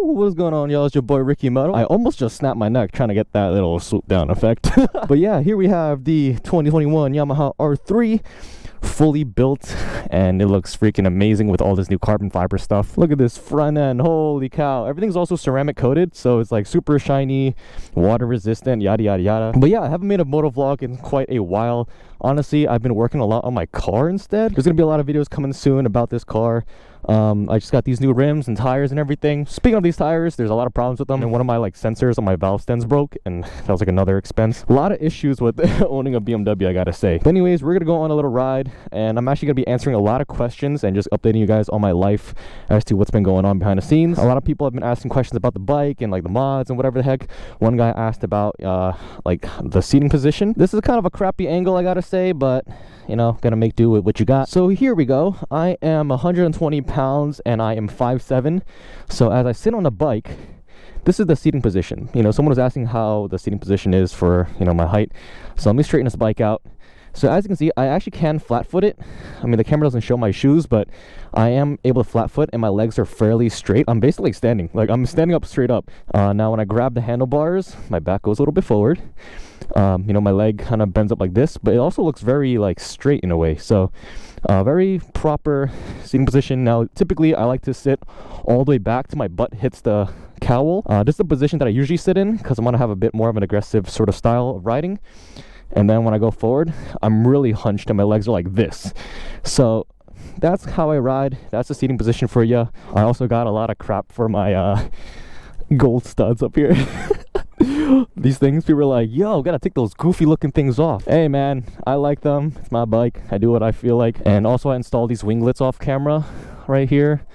What's going on, y'all? It's your boy RickyMoto. I almost just snapped my neck trying to get that little swoop down effect. But yeah, here we have the 2021 Yamaha R3 fully built, and it looks freaking amazing with all this new carbon fiber stuff. Look at this front end, holy cow. Everything's also ceramic coated, so it's like super shiny, water resistant, yada yada yada. But yeah, I haven't made a moto vlog in quite a while. Honestly, I've been working a lot on my car instead. There's gonna be a lot of videos coming soon about this car. I just got these new rims and tires and everything. Speaking of these tires, there's a lot of problems with them, and one of my like sensors on my valve stems broke, and that was like another expense. A lot of issues with owning a BMW, I gotta say. But anyways, we're gonna go on a little ride, and I'm actually gonna be answering a lot of questions and just updating you guys on my life as to what's been going on behind the scenes. A lot of people have been asking questions about the bike and like the mods and whatever the heck. One guy asked about like the seating position. This is kind of a crappy angle, I gotta say, but you know, gotta make do with what you got. So here we go. I am 120 pounds and I am 5'7". So as I sit on the bike, this is the seating position. You know, someone was asking how the seating position is for, you know, my height. So let me straighten this bike out. So as you can see, I actually can flat foot it. I mean, the camera doesn't show my shoes, but I am able to flat foot and my legs are fairly straight. I'm basically standing, like I'm standing up straight up. Now when I grab the handlebars, my back goes a little bit forward. You know, my leg kind of bends up like this, but it also looks very like straight in a way. So very proper seating position. Now typically I like to sit all the way back till my butt hits the cowl. This is the position that I usually sit in because I'm gonna have a bit more of an aggressive sort of style of riding. And then when I go forward, I'm really hunched and my legs are like this. So that's how I ride. That's the seating position for you. I also got a lot of crap for my gold studs up here. These things, people are like, yo, gotta take those goofy looking things off. Hey man, I like them. It's my bike. I do what I feel like. And also I installed these winglets off camera right here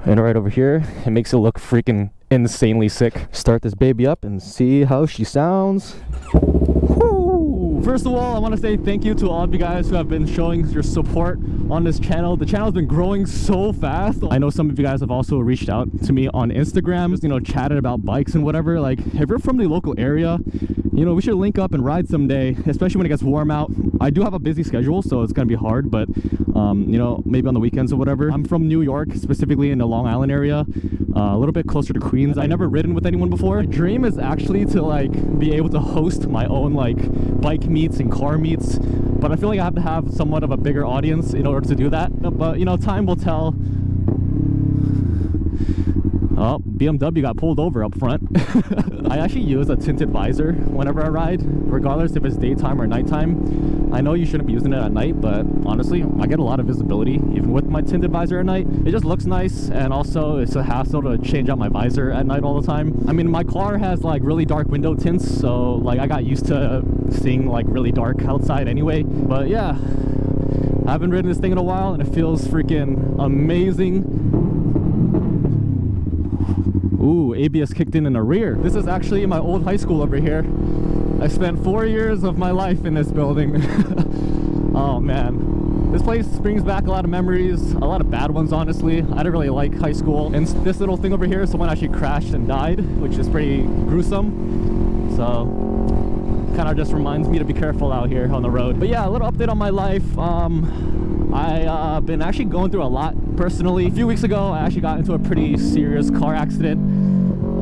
and right over here. It makes it look freaking insanely sick. Start this baby up and see how she sounds. First of all, I want to say thank you to all of you guys who have been showing your support on this channel. The channel's been growing so fast. I know some of you guys have also reached out to me on Instagram, just, you know, chatted about bikes and whatever. Like, if you're from the local area, you know, we should link up and ride someday, especially when it gets warm out. I do have a busy schedule, so it's gonna be hard, but you know, maybe on the weekends or whatever. I'm from New York, specifically in the Long Island area, a little bit closer to Queens. I never ridden with anyone before. My dream is actually to like be able to host my own like bike meets and car meets, but I feel like I have to have somewhat of a bigger audience in order to do that. But you know, time will tell. Oh, BMW got pulled over up front. I actually use a tinted visor whenever I ride, regardless if it's daytime or nighttime. I know you shouldn't be using it at night, but honestly, I get a lot of visibility even with my tinted visor at night. It just looks nice, and also it's a hassle to change out my visor at night all the time. I mean, my car has like really dark window tints, so like I got used to seeing like really dark outside anyway. But yeah, I haven't ridden this thing in a while and it feels freaking amazing. Ooh, ABS kicked in the rear. This is actually my old high school over here. I spent 4 years of my life in this building. Oh man, this place brings back a lot of memories, a lot of bad ones honestly. I didn't really like high school. And this little thing over here, someone actually crashed and died, which is pretty gruesome. So kind of just reminds me to be careful out here on the road. But yeah, a little update on my life. I've been actually going through a lot personally. A few weeks ago, I actually got into a pretty serious car accident.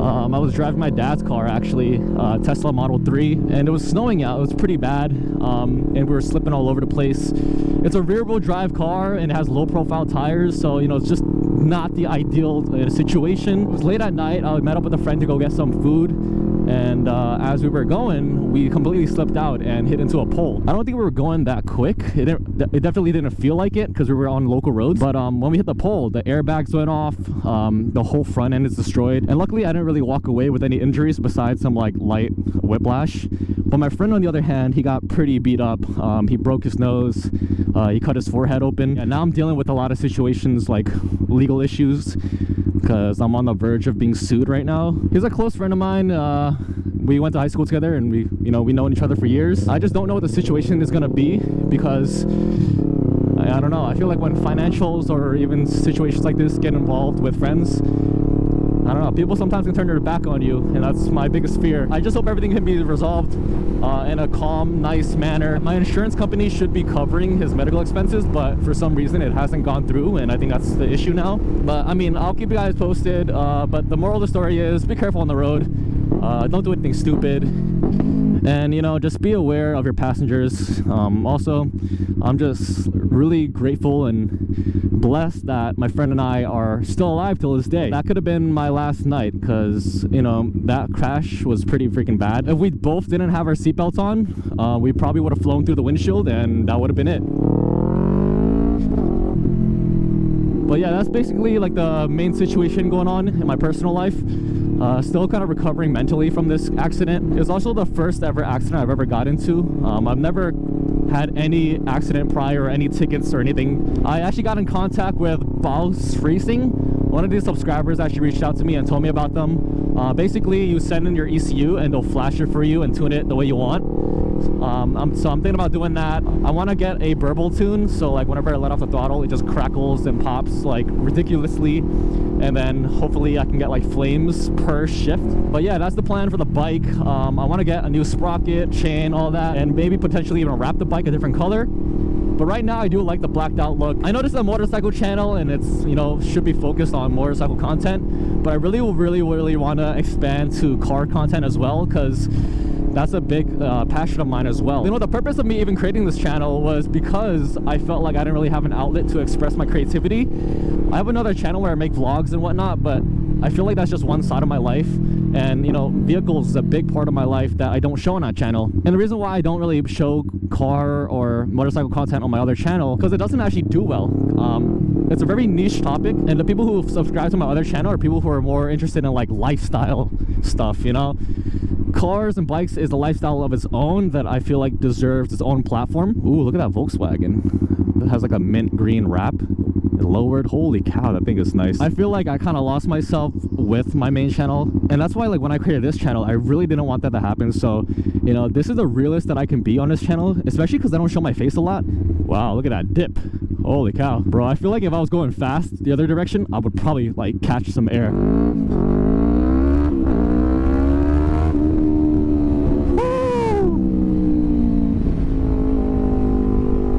I was driving my dad's car, actually, Tesla Model 3, and it was snowing out. It was pretty bad, and we were slipping all over the place. It's a rear-wheel drive car, and it has low-profile tires, so, you know, it's just not the ideal situation. It was late at night. I met up with a friend to go get some food, and as we were going, we completely slipped out and hit into a pole. I don't think we were going that quick. It definitely didn't feel like it because we were on local roads, but when we hit the pole, the airbags went off, the whole front end is destroyed, and luckily I didn't really walk away with any injuries besides some like light whiplash. But my friend, on the other hand, he got pretty beat up. He broke his nose, he cut his forehead open, and now I'm dealing with a lot of situations like legal issues because I'm on the verge of being sued right now. He's a close friend of mine. We went to high school together, and we've known each other for years. I just don't know what the situation is gonna be because I don't know. I feel like when financials or even situations like this get involved with friends, I don't know, people sometimes can turn their back on you, and that's my biggest fear. I just hope everything can be resolved in a calm, nice manner. My insurance company should be covering his medical expenses, but for some reason it hasn't gone through, and I think that's the issue now. But I mean, I'll keep you guys posted. But the moral of the story is, be careful on the road. Don't do anything stupid, and you know, just be aware of your passengers. Also, I'm just really grateful and blessed that my friend and I are still alive till this day. That could have been my last night, because you know, that crash was pretty freaking bad. If we both didn't have our seatbelts on, we probably would have flown through the windshield, and that would have been it. But yeah, that's basically like the main situation going on in my personal life. Still kind of recovering mentally from this accident. It was also the first ever accident I've ever got into. I've never had any accident prior, or any tickets or anything. I actually got in contact with Baus Racing. One of these subscribers actually reached out to me and told me about them. Basically, you send in your ECU and they'll flash it for you and tune it the way you want. So I'm thinking about doing that. I want to get a burble tune, so like whenever I let off the throttle, it just crackles and pops like ridiculously, and then hopefully I can get like flames per shift. But yeah, that's the plan for the bike. I want to get a new sprocket, chain, all that, and maybe potentially even wrap the bike a different color. But right now I do like the blacked out look. I know this is a motorcycle channel and it's, you know, should be focused on motorcycle content, but I really want to expand to car content as well, because that's a big passion of mine as well. You know, the purpose of me even creating this channel was because I felt like I didn't really have an outlet to express my creativity. I have another channel where I make vlogs and whatnot, but I feel like that's just one side of my life. And you know, vehicles is a big part of my life that I don't show on that channel. And the reason why I don't really show car or motorcycle content on my other channel, because it doesn't actually do well. It's a very niche topic, and the people who subscribe to my other channel are people who are more interested in like lifestyle stuff, you know. Cars and bikes is a lifestyle of its own that I feel like deserves its own platform. Ooh, look at that Volkswagen. It has like a mint green wrap. It lowered. Holy cow, that thing is nice. I feel like I kind of lost myself with my main channel, and that's why like when I created this channel, I really didn't want that to happen. So, you know, this is the realest that I can be on this channel, especially because I don't show my face a lot. Wow, look at that dip. Holy cow. Bro, I feel like if I was going fast the other direction, I would probably like catch some air.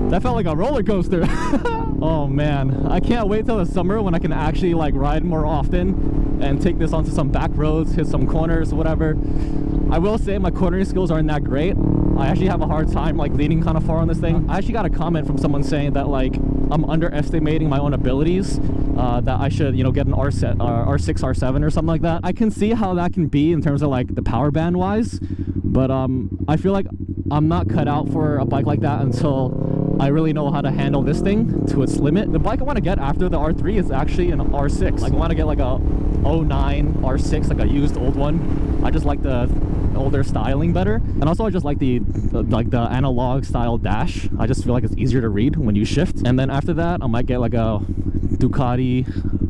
That felt like a roller coaster. Oh man, I can't wait till the summer when I can actually like ride more often and take this onto some back roads, hit some corners, whatever. I will say my cornering skills aren't that great. I actually have a hard time like leaning kind of far on this thing. I actually got a comment from someone saying that like I'm underestimating my own abilities, that I should, you know, get an R6, R7 or something like that. I can see how that can be in terms of like the power band wise, but I feel like I'm not cut out for a bike like that until I really know how to handle this thing to its limit. The bike I want to get after the R3 is actually an R6. Like I want to get like a 09 R6, like a used old one. I just like the older styling better, and also I just like the analog style dash. I just feel like it's easier to read when you shift. And then after that I might get like a Ducati,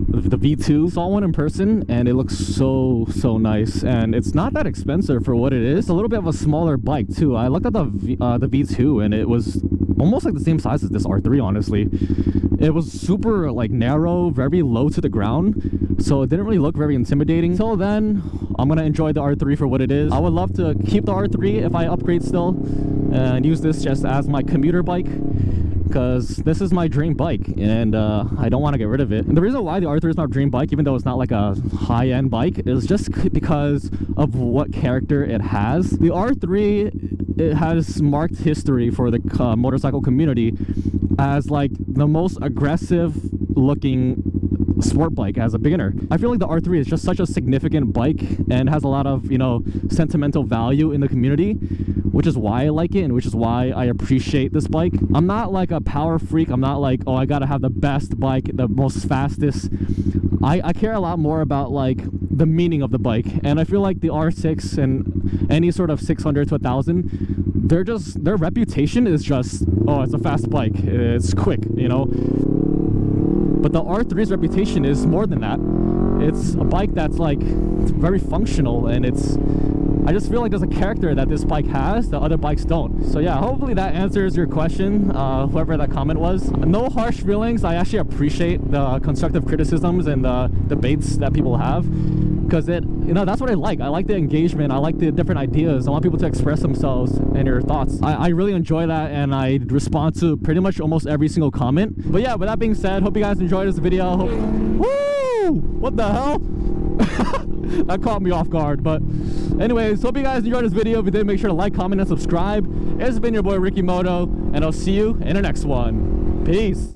the V2. Saw one in person and it looks so nice, and it's not that expensive for what it is. It's a little bit of a smaller bike too. I looked at the V2 and it was almost like the same size as this R3, honestly. It was super like narrow, very low to the ground, so it didn't really look very intimidating. Till then, I'm gonna enjoy the R3 for what it is. I would love to keep the R3 if I upgrade still and use this just as my commuter bike, because this is my dream bike and I don't want to get rid of it. And the reason why the R3 is my dream bike, even though it's not like a high-end bike, is just because of what character it has. The R3, it has marked history for the motorcycle community as like the most aggressive looking sport bike as a beginner. I feel like the R3 is just such a significant bike and has a lot of, you know, sentimental value in the community, which is why I like it and which is why I appreciate this bike. I'm not like a power freak. I'm not like, oh, I gotta have the best bike, the most fastest. I care a lot more about like the meaning of the bike, and I feel like the R6 and any sort of 600 to 1000, their reputation is just, oh, it's a fast bike, it's quick, you know. But the R3's reputation is more than that. It's a bike that's like very functional, and it's I just feel like there's a character that this bike has that other bikes don't. So yeah, hopefully that answers your question, whoever that comment was. No harsh feelings. I actually appreciate the constructive criticisms and the debates that people have, because it, you know, that's what I like. I like the engagement. I like the different ideas. I want people to express themselves and their thoughts. I really enjoy that, and I respond to pretty much almost every single comment. But yeah, with that being said, hope you guys enjoyed this video. Woo! What the hell? That caught me off guard. But anyways, hope you guys enjoyed this video. If you did, make sure to like, comment, and subscribe. It's been your boy RickyMoto, and I'll see you in the next one. Peace.